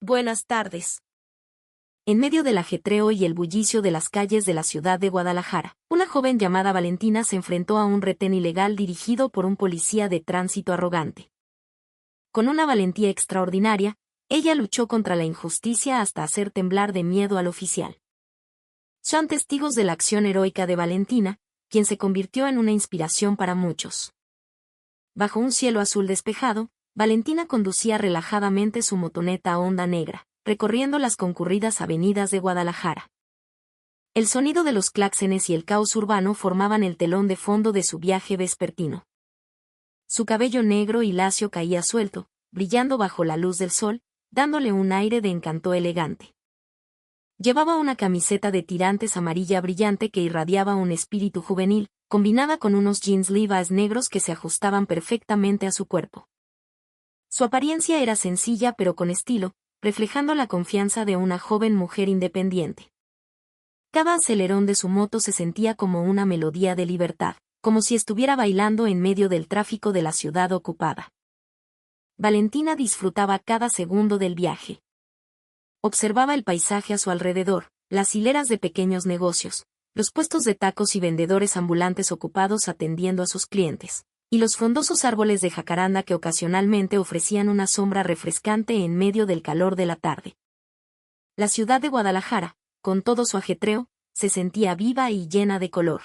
Buenas tardes. En medio del ajetreo y el bullicio de las calles de la ciudad de Guadalajara, una joven llamada Valentina se enfrentó a un retén ilegal dirigido por un policía de tránsito arrogante. Con una valentía extraordinaria, ella luchó contra la injusticia hasta hacer temblar de miedo al oficial. Son testigos de la acción heroica de Valentina, quien se convirtió en una inspiración para muchos. Bajo un cielo azul despejado, Valentina conducía relajadamente su motoneta Honda negra, recorriendo las concurridas avenidas de Guadalajara. El sonido de los claxones y el caos urbano formaban el telón de fondo de su viaje vespertino. Su cabello negro y lacio caía suelto, brillando bajo la luz del sol, dándole un aire de encanto elegante. Llevaba una camiseta de tirantes amarilla brillante que irradiaba un espíritu juvenil, combinada con unos jeans Levi's negros que se ajustaban perfectamente a su cuerpo. Su apariencia era sencilla pero con estilo, reflejando la confianza de una joven mujer independiente. Cada acelerón de su moto se sentía como una melodía de libertad, como si estuviera bailando en medio del tráfico de la ciudad ocupada. Valentina disfrutaba cada segundo del viaje. Observaba el paisaje a su alrededor, las hileras de pequeños negocios, los puestos de tacos y vendedores ambulantes ocupados atendiendo a sus clientes, y los frondosos árboles de jacaranda que ocasionalmente ofrecían una sombra refrescante en medio del calor de la tarde. La ciudad de Guadalajara, con todo su ajetreo, se sentía viva y llena de color.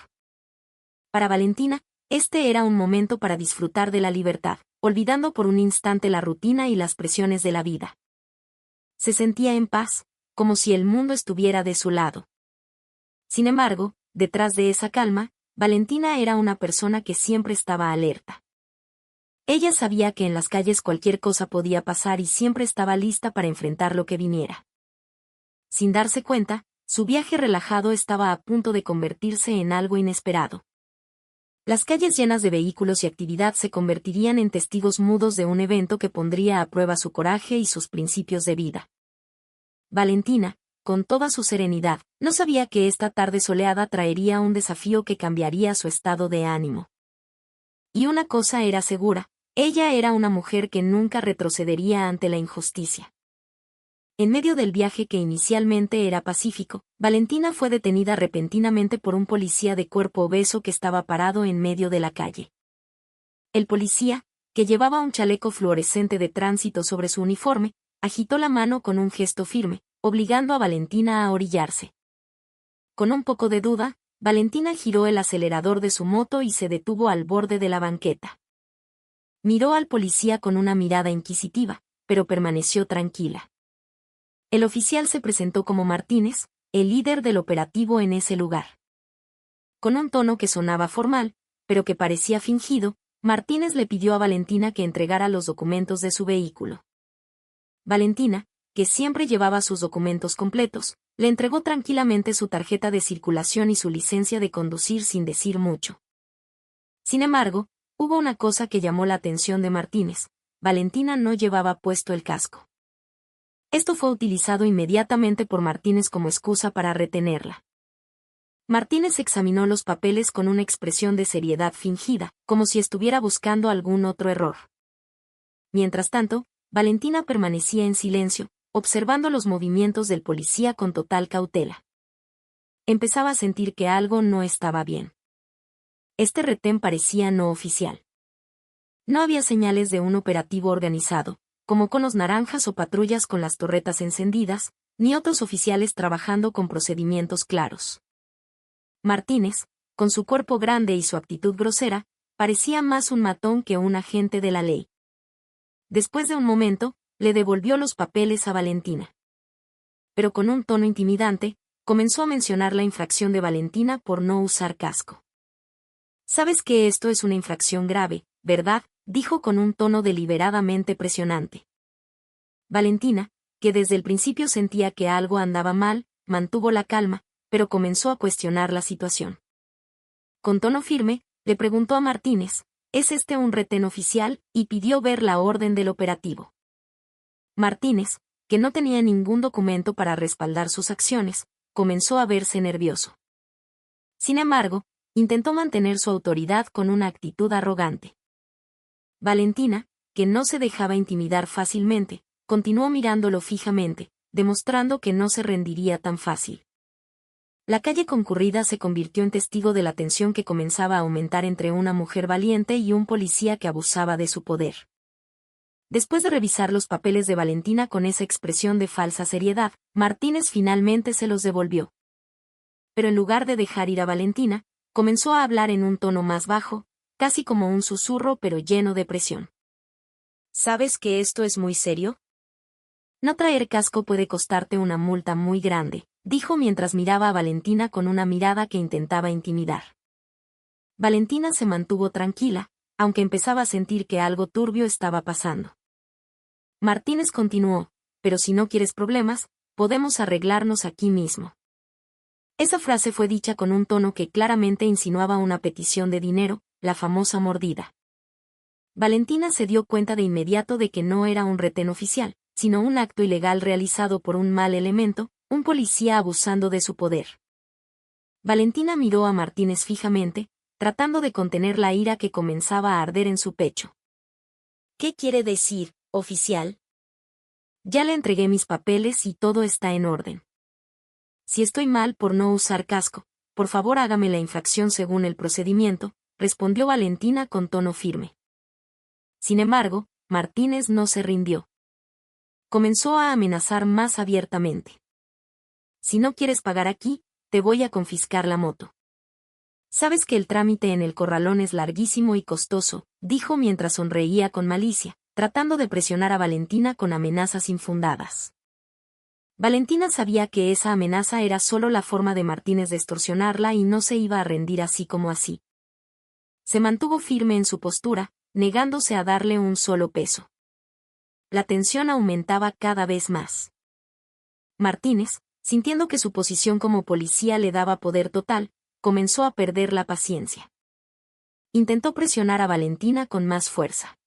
Para Valentina, este era un momento para disfrutar de la libertad, olvidando por un instante la rutina y las presiones de la vida. Se sentía en paz, como si el mundo estuviera de su lado. Sin embargo, detrás de esa calma, Valentina era una persona que siempre estaba alerta. Ella sabía que en las calles cualquier cosa podía pasar y siempre estaba lista para enfrentar lo que viniera. Sin darse cuenta, su viaje relajado estaba a punto de convertirse en algo inesperado. Las calles llenas de vehículos y actividad se convertirían en testigos mudos de un evento que pondría a prueba su coraje y sus principios de vida. Valentina, con toda su serenidad, no sabía que esta tarde soleada traería un desafío que cambiaría su estado de ánimo. Y una cosa era segura, ella era una mujer que nunca retrocedería ante la injusticia. En medio del viaje que inicialmente era pacífico, Valentina fue detenida repentinamente por un policía de cuerpo obeso que estaba parado en medio de la calle. El policía, que llevaba un chaleco fluorescente de tránsito sobre su uniforme, agitó la mano con un gesto firme, obligando a Valentina a orillarse. Con un poco de duda, Valentina giró el acelerador de su moto y se detuvo al borde de la banqueta. Miró al policía con una mirada inquisitiva, pero permaneció tranquila. El oficial se presentó como Martínez, el líder del operativo en ese lugar. Con un tono que sonaba formal, pero que parecía fingido, Martínez le pidió a Valentina que entregara los documentos de su vehículo. Valentina, que siempre llevaba sus documentos completos, le entregó tranquilamente su tarjeta de circulación y su licencia de conducir sin decir mucho. Sin embargo, hubo una cosa que llamó la atención de Martínez: Valentina no llevaba puesto el casco. Esto fue utilizado inmediatamente por Martínez como excusa para retenerla. Martínez examinó los papeles con una expresión de seriedad fingida, como si estuviera buscando algún otro error. Mientras tanto, Valentina permanecía en silencio, observando los movimientos del policía con total cautela. Empezaba a sentir que algo no estaba bien. Este retén parecía no oficial. No había señales de un operativo organizado, como conos naranjas o patrullas con las torretas encendidas, ni otros oficiales trabajando con procedimientos claros. Martínez, con su cuerpo grande y su actitud grosera, parecía más un matón que un agente de la ley. Después de un momento, le devolvió los papeles a Valentina. Pero con un tono intimidante, comenzó a mencionar la infracción de Valentina por no usar casco. «Sabes que esto es una infracción grave, ¿verdad?», dijo con un tono deliberadamente presionante. Valentina, que desde el principio sentía que algo andaba mal, mantuvo la calma, pero comenzó a cuestionar la situación. Con tono firme, le preguntó a Martínez: «¿Es este un retén oficial?», y pidió ver la orden del operativo. Martínez, que no tenía ningún documento para respaldar sus acciones, comenzó a verse nervioso. Sin embargo, intentó mantener su autoridad con una actitud arrogante. Valentina, que no se dejaba intimidar fácilmente, continuó mirándolo fijamente, demostrando que no se rendiría tan fácil. La calle concurrida se convirtió en testigo de la tensión que comenzaba a aumentar entre una mujer valiente y un policía que abusaba de su poder. Después de revisar los papeles de Valentina con esa expresión de falsa seriedad, Martínez finalmente se los devolvió. Pero en lugar de dejar ir a Valentina, comenzó a hablar en un tono más bajo, casi como un susurro pero lleno de presión. ¿Sabes que esto es muy serio? No traer casco puede costarte una multa muy grande, dijo mientras miraba a Valentina con una mirada que intentaba intimidar. Valentina se mantuvo tranquila, aunque empezaba a sentir que algo turbio estaba pasando. Martínez continuó, pero si no quieres problemas, podemos arreglarnos aquí mismo. Esa frase fue dicha con un tono que claramente insinuaba una petición de dinero, la famosa mordida. Valentina se dio cuenta de inmediato de que no era un retén oficial, sino un acto ilegal realizado por un mal elemento, un policía abusando de su poder. Valentina miró a Martínez fijamente, tratando de contener la ira que comenzaba a arder en su pecho. ¿Qué quiere decir, oficial? Ya le entregué mis papeles y todo está en orden. Si estoy mal por no usar casco, por favor hágame la infracción según el procedimiento, respondió Valentina con tono firme. Sin embargo, Martínez no se rindió. Comenzó a amenazar más abiertamente. Si no quieres pagar aquí, te voy a confiscar la moto. Sabes que el trámite en el corralón es larguísimo y costoso, dijo mientras sonreía con malicia, tratando de presionar a Valentina con amenazas infundadas. Valentina sabía que esa amenaza era solo la forma de Martínez de extorsionarla y no se iba a rendir así como así. Se mantuvo firme en su postura, negándose a darle un solo peso. La tensión aumentaba cada vez más. Martínez, sintiendo que su posición como policía le daba poder total, comenzó a perder la paciencia. Intentó presionar a Valentina con más fuerza.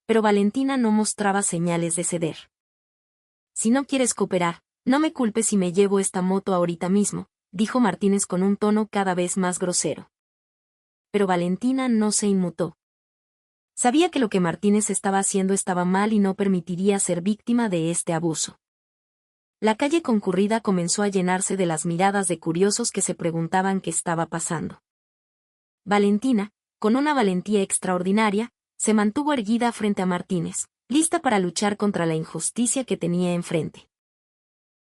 Pero Valentina no mostraba señales de ceder. Si no quieres cooperar, no me culpes si me llevo esta moto ahorita mismo, dijo Martínez con un tono cada vez más grosero. Pero Valentina no se inmutó. Sabía que lo que Martínez estaba haciendo estaba mal y no permitiría ser víctima de este abuso. La calle concurrida comenzó a llenarse de las miradas de curiosos que se preguntaban qué estaba pasando. Valentina, con una valentía extraordinaria, se mantuvo erguida frente a Martínez, lista para luchar contra la injusticia que tenía enfrente.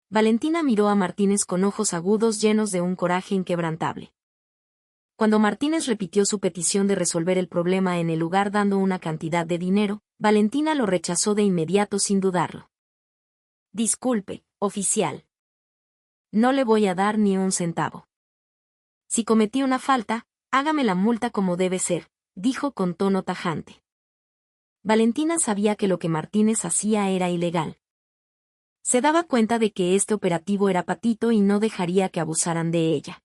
Valentina miró a Martínez con ojos agudos llenos de un coraje inquebrantable. Cuando Martínez repitió su petición de resolver el problema en el lugar dando una cantidad de dinero, Valentina lo rechazó de inmediato sin dudarlo. Disculpe, oficial. No le voy a dar ni un centavo. Si cometí una falta, hágame la multa como debe ser, dijo con tono tajante. Valentina sabía que lo que Martínez hacía era ilegal. Se daba cuenta de que este operativo era patito y no dejaría que abusaran de ella.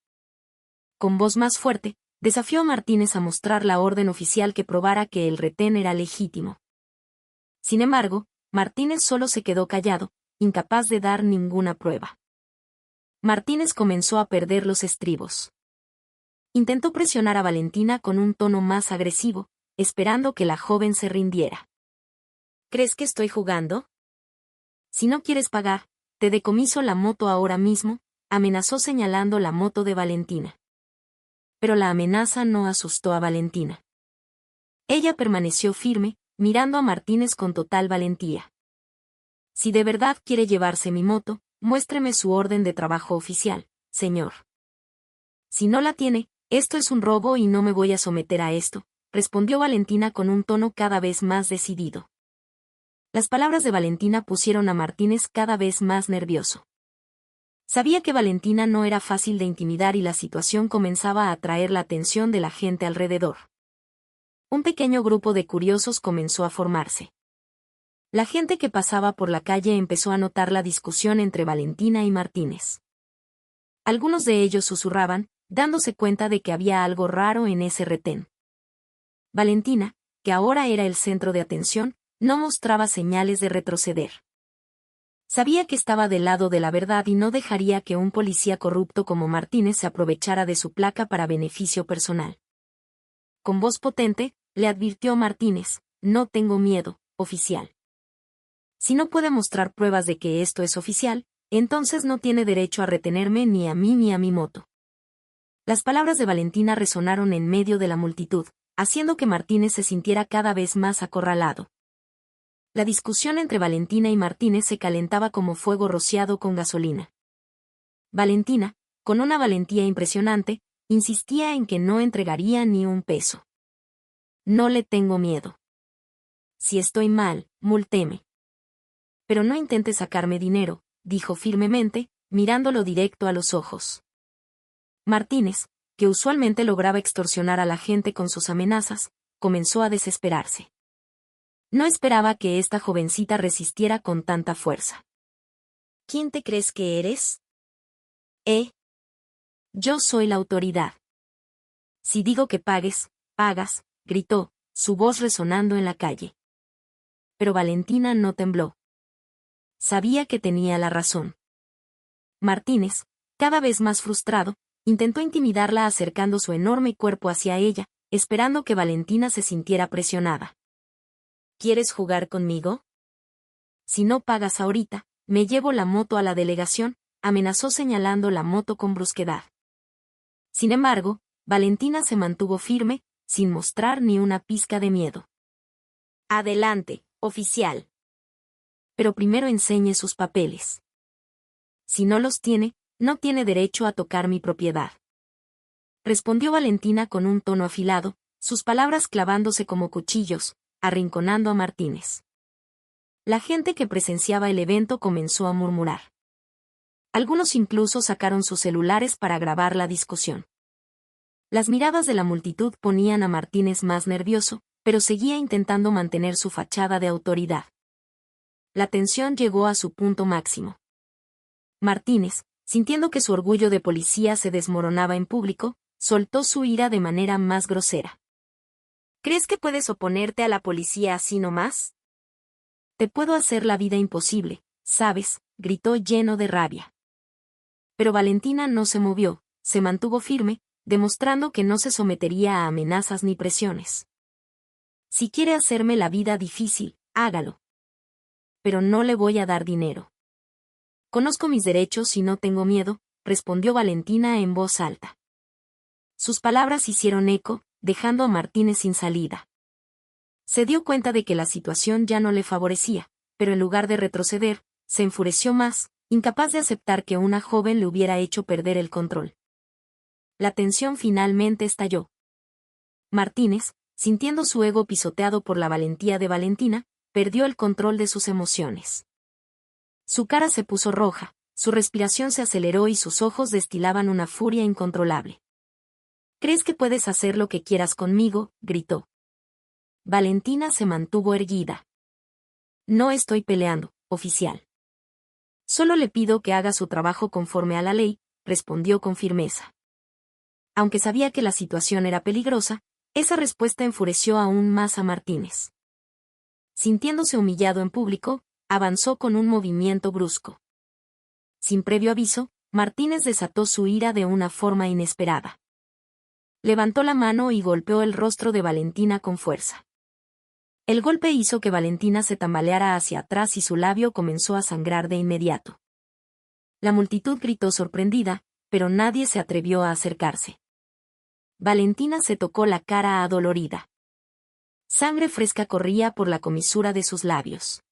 Con voz más fuerte, desafió a Martínez a mostrar la orden oficial que probara que el retén era legítimo. Sin embargo, Martínez solo se quedó callado, incapaz de dar ninguna prueba. Martínez comenzó a perder los estribos. Intentó presionar a Valentina con un tono más agresivo, esperando que la joven se rindiera. ¿Crees que estoy jugando? Si no quieres pagar, te decomiso la moto ahora mismo, amenazó señalando la moto de Valentina. Pero la amenaza no asustó a Valentina. Ella permaneció firme, mirando a Martínez con total valentía. Si de verdad quiere llevarse mi moto, muéstreme su orden de trabajo oficial, señor. Si no la tiene, esto es un robo y no me voy a someter a esto, respondió Valentina con un tono cada vez más decidido. Las palabras de Valentina pusieron a Martínez cada vez más nervioso. Sabía que Valentina no era fácil de intimidar y la situación comenzaba a atraer la atención de la gente alrededor. Un pequeño grupo de curiosos comenzó a formarse. La gente que pasaba por la calle empezó a notar la discusión entre Valentina y Martínez. Algunos de ellos susurraban, dándose cuenta de que había algo raro en ese retén. Valentina, que ahora era el centro de atención, no mostraba señales de retroceder. Sabía que estaba del lado de la verdad y no dejaría que un policía corrupto como Martínez se aprovechara de su placa para beneficio personal. Con voz potente, le advirtió Martínez, no tengo miedo, oficial. Si no puede mostrar pruebas de que esto es oficial, entonces no tiene derecho a retenerme ni a mí ni a mi moto. Las palabras de Valentina resonaron en medio de la multitud, haciendo que Martínez se sintiera cada vez más acorralado. La discusión entre Valentina y Martínez se calentaba como fuego rociado con gasolina. Valentina, con una valentía impresionante, insistía en que no entregaría ni un peso. No le tengo miedo. Si estoy mal, multeme. Pero no intente sacarme dinero, dijo firmemente, mirándolo directo a los ojos. Martínez, que usualmente lograba extorsionar a la gente con sus amenazas, comenzó a desesperarse. No esperaba que esta jovencita resistiera con tanta fuerza. ¿Quién te crees que eres? Yo soy la autoridad. Si digo que pagues, pagas, gritó, su voz resonando en la calle. Pero Valentina no tembló. Sabía que tenía la razón. Martínez, cada vez más frustrado, intentó intimidarla acercando su enorme cuerpo hacia ella, esperando que Valentina se sintiera presionada. ¿Quieres jugar conmigo? Si no pagas ahorita, me llevo la moto a la delegación, amenazó señalando la moto con brusquedad. Sin embargo, Valentina se mantuvo firme, sin mostrar ni una pizca de miedo. Adelante, oficial. Pero primero enseñe sus papeles. Si no los tiene, no tiene derecho a tocar mi propiedad. Respondió Valentina con un tono afilado, sus palabras clavándose como cuchillos, arrinconando a Martínez. La gente que presenciaba el evento comenzó a murmurar. Algunos incluso sacaron sus celulares para grabar la discusión. Las miradas de la multitud ponían a Martínez más nervioso, pero seguía intentando mantener su fachada de autoridad. La tensión llegó a su punto máximo. Martínez, sintiendo que su orgullo de policía se desmoronaba en público, soltó su ira de manera más grosera. ¿Crees que puedes oponerte a la policía así nomás? Te puedo hacer la vida imposible, ¿sabes?, gritó lleno de rabia. Pero Valentina no se movió, se mantuvo firme, demostrando que no se sometería a amenazas ni presiones. Si quiere hacerme la vida difícil, hágalo. Pero no le voy a dar dinero. Conozco mis derechos y no tengo miedo, respondió Valentina en voz alta. Sus palabras hicieron eco, dejando a Martínez sin salida. Se dio cuenta de que la situación ya no le favorecía, pero en lugar de retroceder, se enfureció más, incapaz de aceptar que una joven le hubiera hecho perder el control. La tensión finalmente estalló. Martínez, sintiendo su ego pisoteado por la valentía de Valentina, perdió el control de sus emociones. Su cara se puso roja, su respiración se aceleró y sus ojos destilaban una furia incontrolable. ¿Crees que puedes hacer lo que quieras conmigo?, gritó. Valentina se mantuvo erguida. No estoy peleando, oficial. Solo le pido que haga su trabajo conforme a la ley, respondió con firmeza. Aunque sabía que la situación era peligrosa, esa respuesta enfureció aún más a Martínez. Sintiéndose humillado en público, avanzó con un movimiento brusco. Sin previo aviso, Martínez desató su ira de una forma inesperada. Levantó la mano y golpeó el rostro de Valentina con fuerza. El golpe hizo que Valentina se tambaleara hacia atrás y su labio comenzó a sangrar de inmediato. La multitud gritó sorprendida, pero nadie se atrevió a acercarse. Valentina se tocó la cara adolorida. Sangre fresca corría por la comisura de sus labios.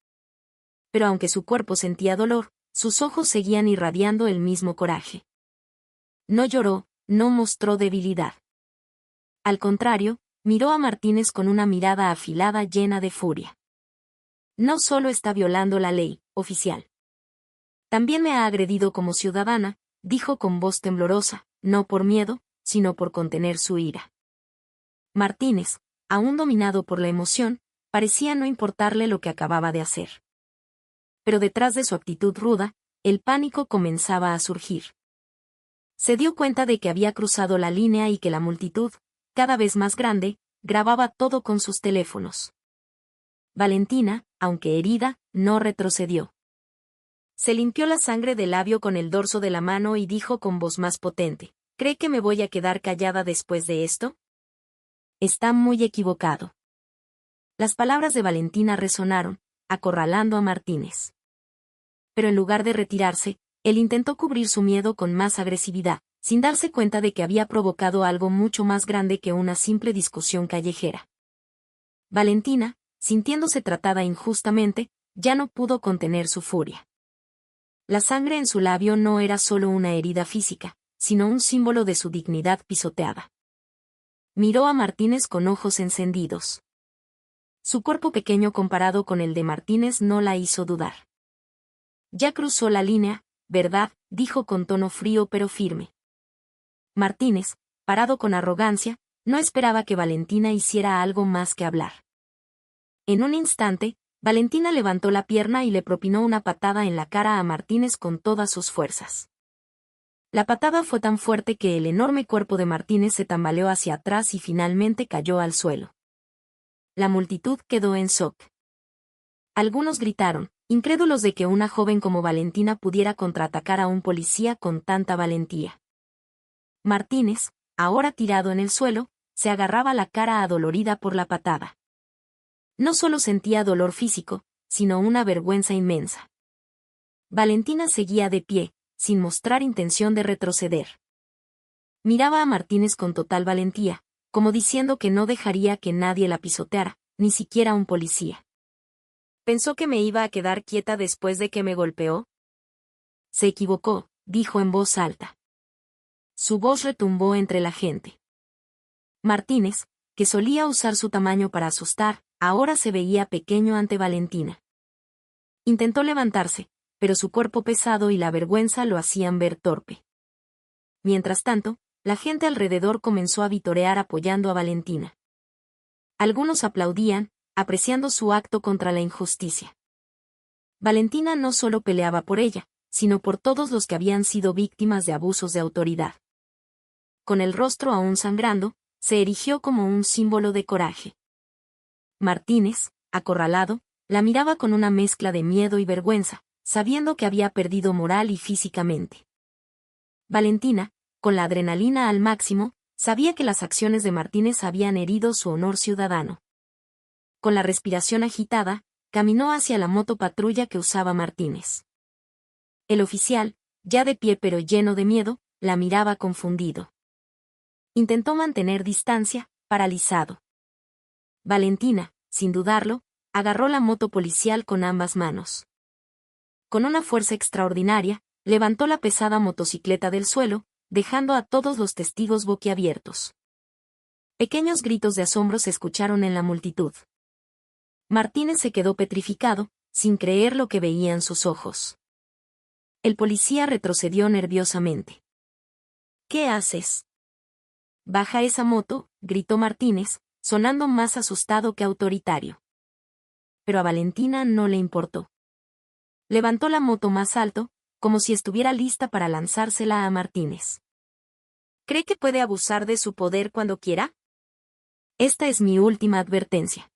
Pero aunque su cuerpo sentía dolor, sus ojos seguían irradiando el mismo coraje. No lloró, no mostró debilidad. Al contrario, miró a Martínez con una mirada afilada llena de furia. No solo está violando la ley, oficial. También me ha agredido como ciudadana, dijo con voz temblorosa, no por miedo, sino por contener su ira. Martínez, aún dominado por la emoción, parecía no importarle lo que acababa de hacer. Pero detrás de su actitud ruda, el pánico comenzaba a surgir. Se dio cuenta de que había cruzado la línea y que la multitud, cada vez más grande, grababa todo con sus teléfonos. Valentina, aunque herida, no retrocedió. Se limpió la sangre del labio con el dorso de la mano y dijo con voz más potente, ¿cree que me voy a quedar callada después de esto? Está muy equivocado. Las palabras de Valentina resonaron, acorralando a Martínez. Pero en lugar de retirarse, él intentó cubrir su miedo con más agresividad, sin darse cuenta de que había provocado algo mucho más grande que una simple discusión callejera. Valentina, sintiéndose tratada injustamente, ya no pudo contener su furia. La sangre en su labio no era solo una herida física, sino un símbolo de su dignidad pisoteada. Miró a Martínez con ojos encendidos. Su cuerpo pequeño comparado con el de Martínez no la hizo dudar. Ya cruzó la línea, ¿verdad?, dijo con tono frío pero firme. Martínez, parado con arrogancia, no esperaba que Valentina hiciera algo más que hablar. En un instante, Valentina levantó la pierna y le propinó una patada en la cara a Martínez con todas sus fuerzas. La patada fue tan fuerte que el enorme cuerpo de Martínez se tambaleó hacia atrás y finalmente cayó al suelo. La multitud quedó en shock. Algunos gritaron, incrédulos de que una joven como Valentina pudiera contraatacar a un policía con tanta valentía. Martínez, ahora tirado en el suelo, se agarraba la cara adolorida por la patada. No solo sentía dolor físico, sino una vergüenza inmensa. Valentina seguía de pie, sin mostrar intención de retroceder. Miraba a Martínez con total valentía, como diciendo que no dejaría que nadie la pisoteara, ni siquiera un policía. ¿Pensó que me iba a quedar quieta después de que me golpeó? Se equivocó, dijo en voz alta. Su voz retumbó entre la gente. Martínez, que solía usar su tamaño para asustar, ahora se veía pequeño ante Valentina. Intentó levantarse, pero su cuerpo pesado y la vergüenza lo hacían ver torpe. Mientras tanto, la gente alrededor comenzó a vitorear apoyando a Valentina. Algunos aplaudían, apreciando su acto contra la injusticia. Valentina no solo peleaba por ella, sino por todos los que habían sido víctimas de abusos de autoridad. Con el rostro aún sangrando, se erigió como un símbolo de coraje. Martínez, acorralado, la miraba con una mezcla de miedo y vergüenza, sabiendo que había perdido moral y físicamente. Valentina, con la adrenalina al máximo, sabía que las acciones de Martínez habían herido su honor ciudadano. Con la respiración agitada, caminó hacia la motopatrulla que usaba Martínez. El oficial, ya de pie pero lleno de miedo, la miraba confundido. Intentó mantener distancia, paralizado. Valentina, sin dudarlo, agarró la moto policial con ambas manos. Con una fuerza extraordinaria, levantó la pesada motocicleta del suelo, dejando a todos los testigos boquiabiertos. Pequeños gritos de asombro se escucharon en la multitud. Martínez se quedó petrificado, sin creer lo que veían sus ojos. El policía retrocedió nerviosamente. ¿Qué haces? Baja esa moto, gritó Martínez, sonando más asustado que autoritario. Pero a Valentina no le importó. Levantó la moto más alto, como si estuviera lista para lanzársela a Martínez. ¿Cree que puede abusar de su poder cuando quiera? Esta es mi última advertencia.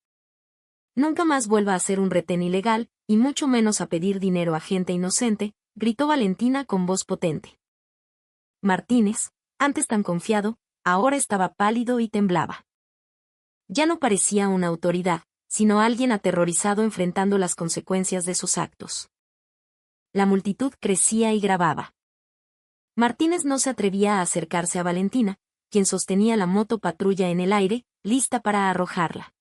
Nunca más vuelva a hacer un retén ilegal, y mucho menos a pedir dinero a gente inocente, gritó Valentina con voz potente. Martínez, antes tan confiado, ahora estaba pálido y temblaba. Ya no parecía una autoridad, sino alguien aterrorizado enfrentando las consecuencias de sus actos. La multitud crecía y grababa. Martínez no se atrevía a acercarse a Valentina, quien sostenía la moto patrulla en el aire, lista para arrojarla.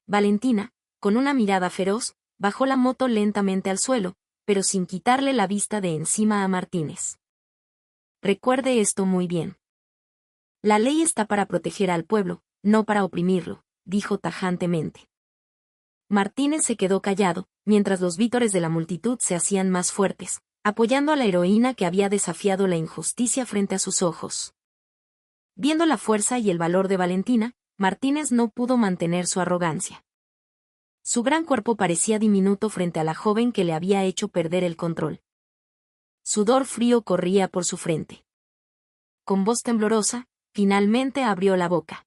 Valentina, con una mirada feroz, bajó la moto lentamente al suelo, pero sin quitarle la vista de encima a Martínez. Recuerde esto muy bien. La ley está para proteger al pueblo, no para oprimirlo, dijo tajantemente. Martínez se quedó callado, mientras los vítores de la multitud se hacían más fuertes, apoyando a la heroína que había desafiado la injusticia frente a sus ojos. Viendo la fuerza y el valor de Valentina, Martínez no pudo mantener su arrogancia. Su gran cuerpo parecía diminuto frente a la joven que le había hecho perder el control. Sudor frío corría por su frente. Con voz temblorosa, finalmente abrió la boca.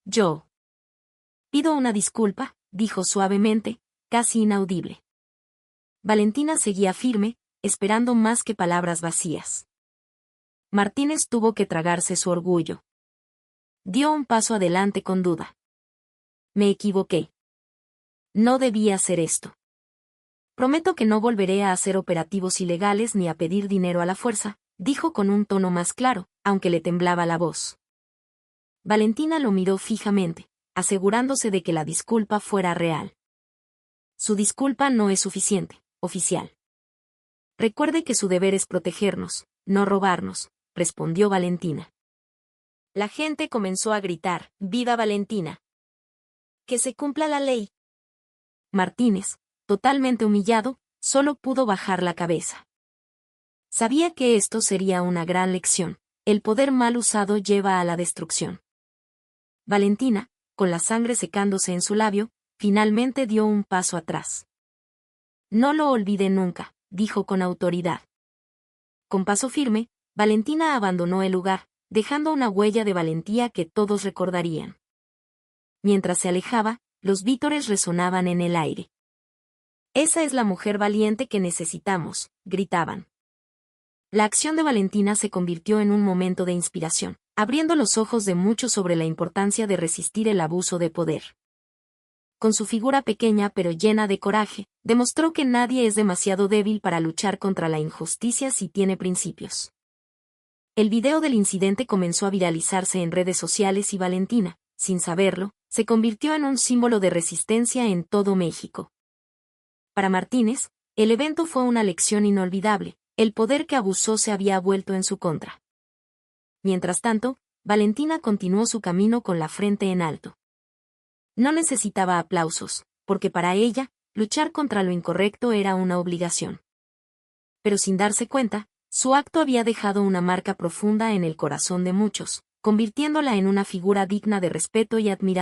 Yo pido una disculpa, dijo suavemente, casi inaudible. Valentina seguía firme, esperando más que palabras vacías. Martínez tuvo que tragarse su orgullo. Dio un paso adelante con duda. Me equivoqué. No debía hacer esto. Prometo que no volveré a hacer operativos ilegales ni a pedir dinero a la fuerza, dijo con un tono más claro, aunque le temblaba la voz. Valentina lo miró fijamente, asegurándose de que la disculpa fuera real. Su disculpa no es suficiente, oficial. Recuerde que su deber es protegernos, no robarnos, respondió Valentina. La gente comenzó a gritar, ¡Viva Valentina! ¡Que se cumpla la ley! Martínez, totalmente humillado, solo pudo bajar la cabeza. Sabía que esto sería una gran lección, el poder mal usado lleva a la destrucción. Valentina, con la sangre secándose en su labio, finalmente dio un paso atrás. No lo olvide nunca, dijo con autoridad. Con paso firme, Valentina abandonó el lugar, dejando una huella de valentía que todos recordarían. Mientras se alejaba, los vítores resonaban en el aire. «Esa es la mujer valiente que necesitamos», gritaban. La acción de Valentina se convirtió en un momento de inspiración, abriendo los ojos de muchos sobre la importancia de resistir el abuso de poder. Con su figura pequeña pero llena de coraje, demostró que nadie es demasiado débil para luchar contra la injusticia si tiene principios. El video del incidente comenzó a viralizarse en redes sociales y Valentina, sin saberlo, se convirtió en un símbolo de resistencia en todo México. Para Martínez, el evento fue una lección inolvidable, el poder que abusó se había vuelto en su contra. Mientras tanto, Valentina continuó su camino con la frente en alto. No necesitaba aplausos, porque para ella, luchar contra lo incorrecto era una obligación. Pero sin darse cuenta, su acto había dejado una marca profunda en el corazón de muchos, convirtiéndola en una figura digna de respeto y admiración.